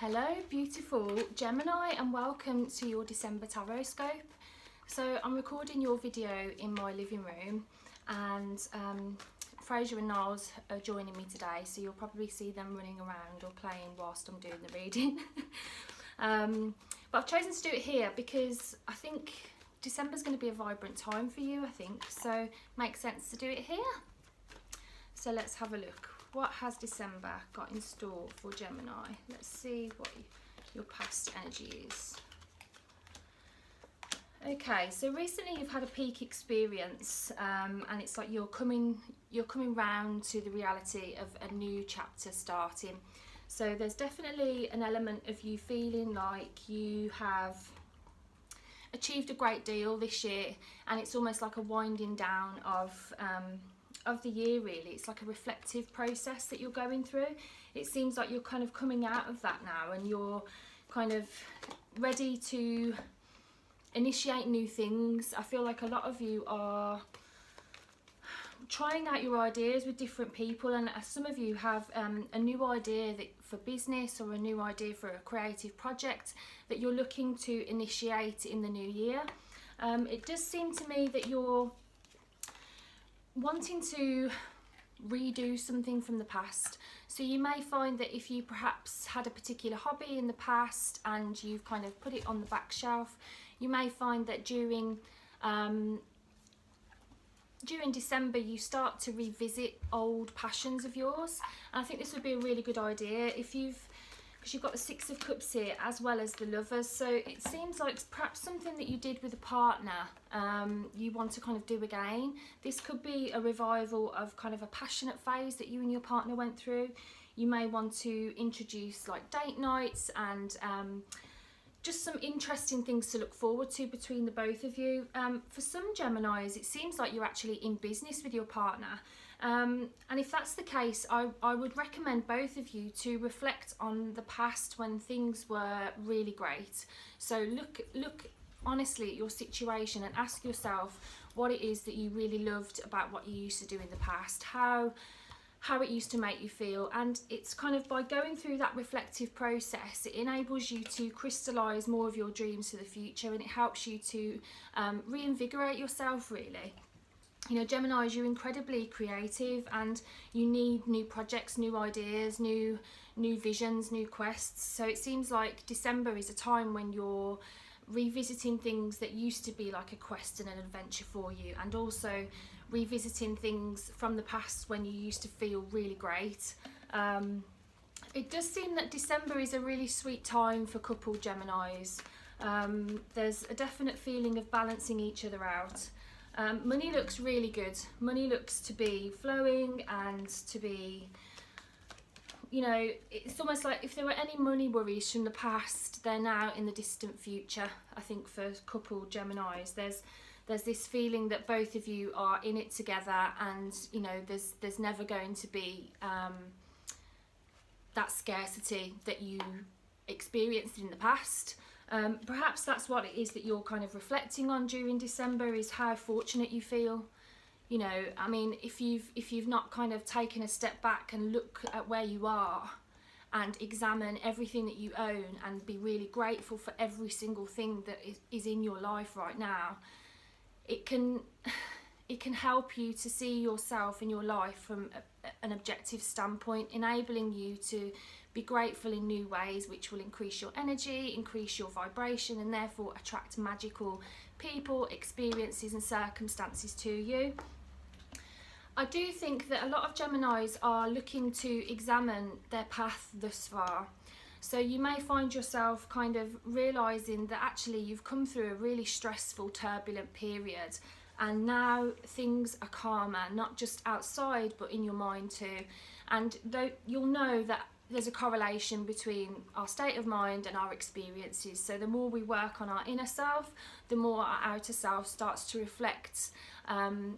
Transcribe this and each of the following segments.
Hello beautiful Gemini, and welcome to your December tarot scope. So I'm recording your video in my living room, and Fraser and Niles are joining me today, so you'll probably see them running around or playing whilst I'm doing the reading. But I've chosen to do it here because I think December's going to be a vibrant time for you, I think, so it makes sense to do it here. So let's have a look. What has December got in store for Gemini? Let's see what your past energy is. Okay, so recently you've had a peak experience, and it's like you're coming round to the reality of a new chapter starting. So there's definitely an element of you feeling like you have achieved a great deal this year, and it's almost like a winding down of the year, really. It's like a reflective process that you're going through. It seems like you're kind of coming out of that now, and you're kind of ready to initiate new things. I feel like a lot of you are trying out your ideas with different people, and some of you have a new idea for business or a new idea for a creative project that you're looking to initiate in the new year. It does seem to me that you're wanting to redo something from the past. So you may find that if you perhaps had a particular hobby in the past and you've kind of put it on the back shelf, you may find that during December you start to revisit old passions of yours. And I think this would be a really good idea if because you've got the Six of Cups here as well as the Lovers. So it seems like perhaps something that you did with a partner, you want to kind of do again. This could be a revival of kind of a passionate phase that you and your partner went through. You may want to introduce like date nights and just some interesting things to look forward to between the both of you. For some Geminis, it seems like you're actually in business with your partner. And if that's the case, I would recommend both of you to reflect on the past when things were really great. So look honestly at your situation and ask yourself what it is that you really loved about what you used to do in the past, how it used to make you feel. And it's kind of by going through that reflective process, it enables you to crystallize more of your dreams for the future, and it helps you to reinvigorate yourself, really. You know, Geminis, you're incredibly creative and you need new projects, new ideas, new visions, new quests. So it seems like December is a time when you're revisiting things that used to be like a quest and an adventure for you, and also revisiting things from the past when you used to feel really great. It does seem that December is a really sweet time for couple Geminis. There's a definite feeling of balancing each other out. Money looks really good. Money looks to be flowing and to be, you know, it's almost like if there were any money worries from the past, they're now in the distant future. I think for couple Geminis, there's this feeling that both of you are in it together, and you know, there's never going to be that scarcity that you experienced in the past. Perhaps that's what it is that you're kind of reflecting on during December, is how fortunate you feel. You know, I mean, if you've not kind of taken a step back and look at where you are and examine everything that you own and be really grateful for every single thing that is in your life right now, it can help you to see yourself in your life from an objective standpoint, enabling you to be grateful in new ways, which will increase your energy, increase your vibration, and therefore attract magical people, experiences and circumstances to you. I do think that a lot of Geminis are looking to examine their path thus far. So you may find yourself kind of realising that actually you've come through a really stressful, turbulent period, and now things are calmer, not just outside but in your mind too. And though you'll know that there's a correlation between our state of mind and our experiences. So the more we work on our inner self, the more our outer self starts to reflect,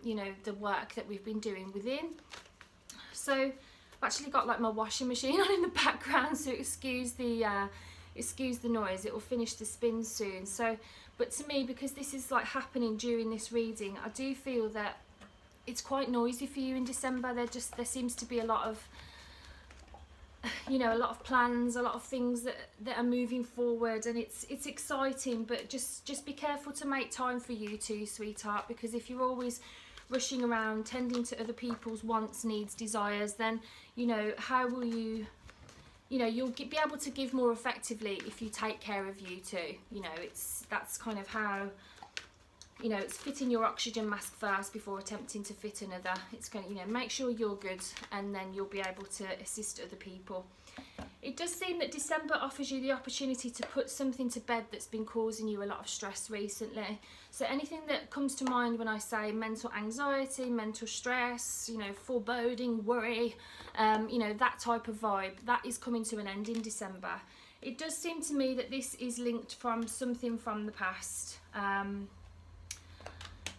you know, the work that we've been doing within. So I've actually got like my washing machine on in the background, so excuse the noise. It will finish the spin soon. So, but to me, because this is like happening during this reading, I do feel that it's quite noisy for you in December. There seems to be a lot of you know, a lot of plans, a lot of things that are moving forward, and it's exciting, but just be careful to make time for you too, sweetheart, because if you're always rushing around tending to other people's wants, needs, desires, then, you know, how will you, you know, you'll be able to give more effectively if you take care of you too. You know, that's kind of how, you know, it's fitting your oxygen mask first before attempting to fit another. It's going to, you know, make sure you're good, and then you'll be able to assist other people. It does seem that December offers you the opportunity to put something to bed that's been causing you a lot of stress recently. So anything that comes to mind when I say mental anxiety, mental stress, you know, foreboding, worry, you know, that type of vibe, that is coming to an end in December. It does seem to me that this is linked from something from the past.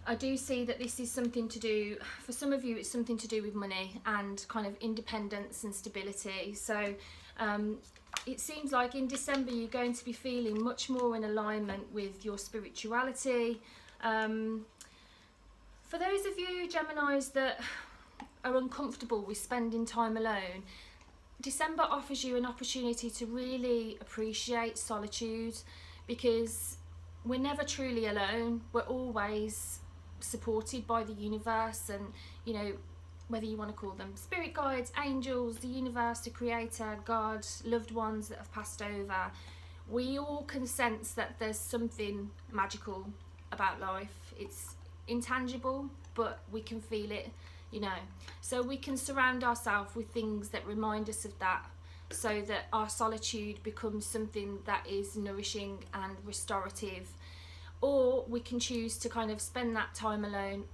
I do see that this is something to do, for some of you, it's something to do with money and kind of independence and stability. So it seems like in December you're going to be feeling much more in alignment with your spirituality. For those of you Geminis that are uncomfortable with spending time alone, December offers you an opportunity to really appreciate solitude, because we're never truly alone. We're always supported by the universe, and, you know, whether you want to call them spirit guides, angels, the universe, the creator, God, loved ones that have passed over, we all can sense that there's something magical about life. It's intangible, but we can feel it, you know. So we can surround ourselves with things that remind us of that, so that our solitude becomes something that is nourishing and restorative. Or we can choose to kind of spend that time alone,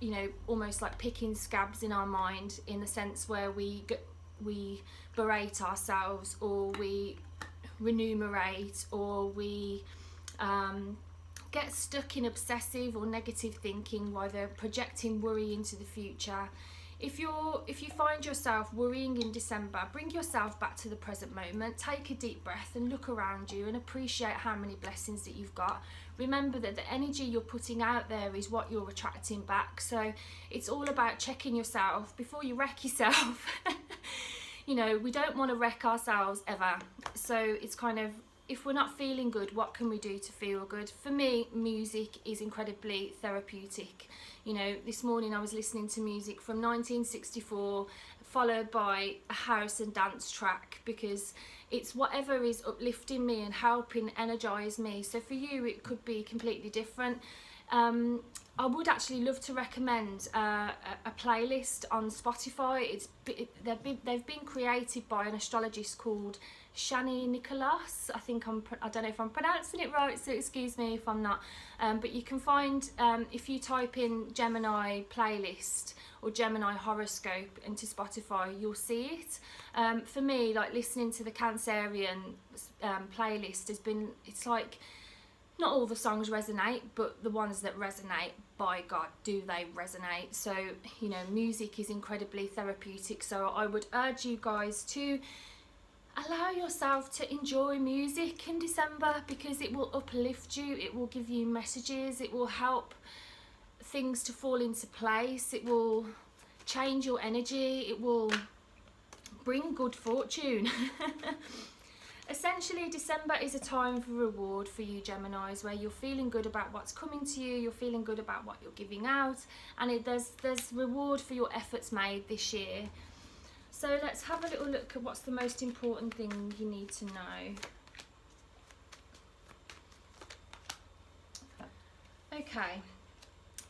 you know, almost like picking scabs in our mind, in the sense where we berate ourselves, or we remunerate, or we get stuck in obsessive or negative thinking, while they're projecting worry into the future. If you find yourself worrying in December, bring yourself back to the present moment, take a deep breath and look around you and appreciate how many blessings that you've got. Remember that the energy you're putting out there is what you're attracting back. So it's all about checking yourself before you wreck yourself. You know, we don't want to wreck ourselves ever. So it's kind of, if we're not feeling good, what can we do to feel good? For me, music is incredibly therapeutic. You know, this morning I was listening to music from 1964, followed by a house and dance track, because it's whatever is uplifting me and helping energize me. So for you, it could be completely different. I would actually love to recommend a playlist on Spotify. They've been created by an astrologist called Shani Nicholas. I don't know if I'm pronouncing it right, so excuse me if I'm not. But you can find, if you type in Gemini playlist or Gemini horoscope into Spotify, you'll see it. For me, like, listening to the Cancerian playlist has been, it's like, not all the songs resonate, but the ones that resonate, by God, do they resonate. So, you know, music is incredibly therapeutic. So I would urge you guys to allow yourself to enjoy music in December, because it will uplift you, it will give you messages, it will help things to fall into place, it will change your energy, it will bring good fortune. Essentially, December is a time for reward for you Geminis, where you're feeling good about what's coming to you, you're feeling good about what you're giving out, and there's reward for your efforts made this year. So let's have a little look at what's the most important thing you need to know. Okay.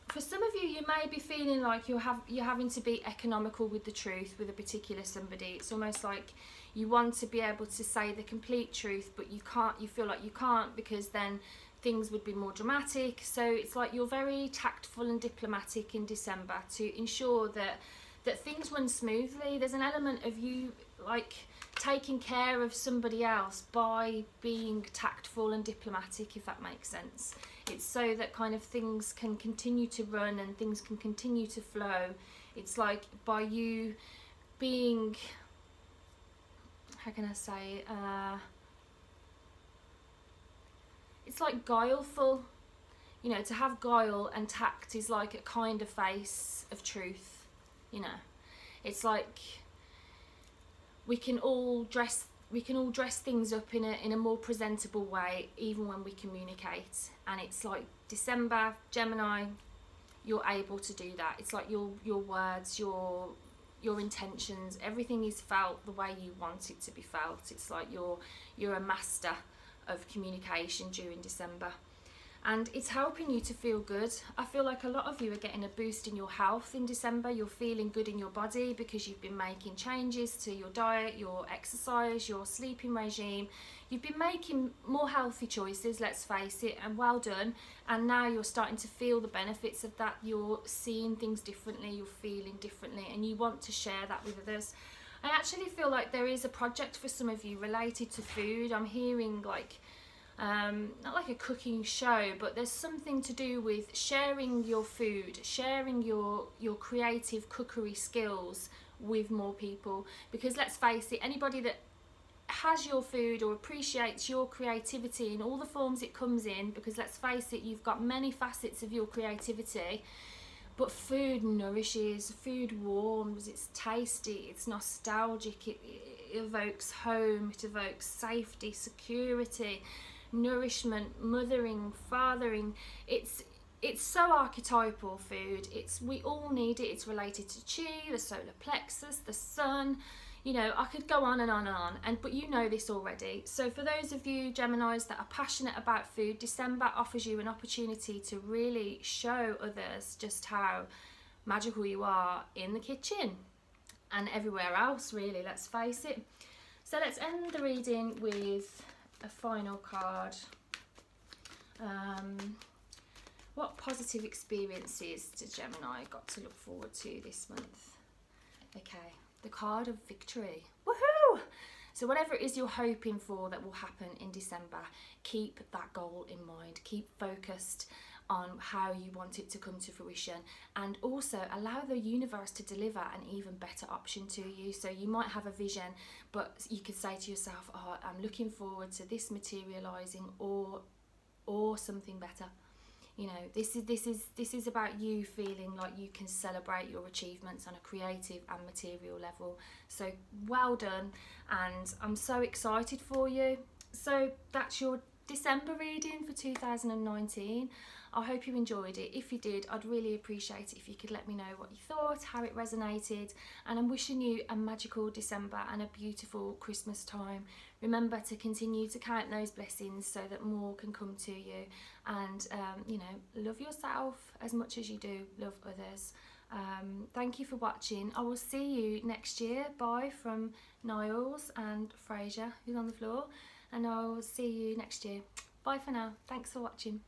For some of you, you may be feeling like you're having to be economical with the truth with a particular somebody. It's almost like you want to be able to say the complete truth, but you can't. You feel like you can't, because then things would be more dramatic. So it's like you're very tactful and diplomatic in December to ensure that things run smoothly. There's an element of you like taking care of somebody else by being tactful and diplomatic, if that makes sense. It's so that kind of things can continue to run and things can continue to flow. It's like by you being, how can I say, it's like guileful. You know, to have guile and tact is like a kind of face of truth. You know, it's like we can all dress things up in a more presentable way, even when we communicate. And it's like December, Gemini, you're able to do that. It's like your words, your intentions, everything is felt the way you want it to be felt. It's like you're a master of communication during December, and it's helping you to feel good. I feel like a lot of you are getting a boost in your health in December. You're feeling good in your body because you've been making changes to your diet, your exercise, your sleeping regime. You've been making more healthy choices, let's face it, and well done. And now you're starting to feel the benefits of that. You're seeing things differently, you're feeling differently, and you want to share that with others. I actually feel like there is a project for some of you related to food. I'm hearing like not like a cooking show, but there's something to do with sharing your food, sharing your creative cookery skills with more people. Because let's face it, anybody that has your food or appreciates your creativity in all the forms it comes in, because let's face it, you've got many facets of your creativity, but food nourishes, food warms, it's tasty, it's nostalgic, it evokes home, it evokes safety, security, nourishment, mothering, fathering. It's so archetypal, food. We all need it. It's related to chi, the solar plexus, the sun. You know, I could go on and on and on, but you know this already. So for those of you Geminis that are passionate about food, December offers you an opportunity to really show others just how magical you are in the kitchen and everywhere else, really, let's face it. So let's end the reading with a final card. What positive experiences does Gemini got to look forward to this month? Okay, the card of victory. Woohoo! So whatever it is you're hoping for that will happen in December, keep that goal in mind. Keep focused on how you want it to come to fruition, and also allow the universe to deliver an even better option to you. So you might have a vision, but you could say to yourself, oh, I'm looking forward to this materializing, or something better. You know, this is about you feeling like you can celebrate your achievements on a creative and material level. So well done, and I'm so excited for you. So that's your December reading for 2019. I hope you enjoyed it. If you did, I'd really appreciate it if you could let me know what you thought, how it resonated, and I'm wishing you a magical December and a beautiful Christmas time. Remember to continue to count those blessings so that more can come to you, and you know, love yourself as much as you do love others. Thank you for watching. I will see you next year. Bye from Niles and Fraser, who's on the floor, and I'll see you next year. Bye for now. Thanks for watching.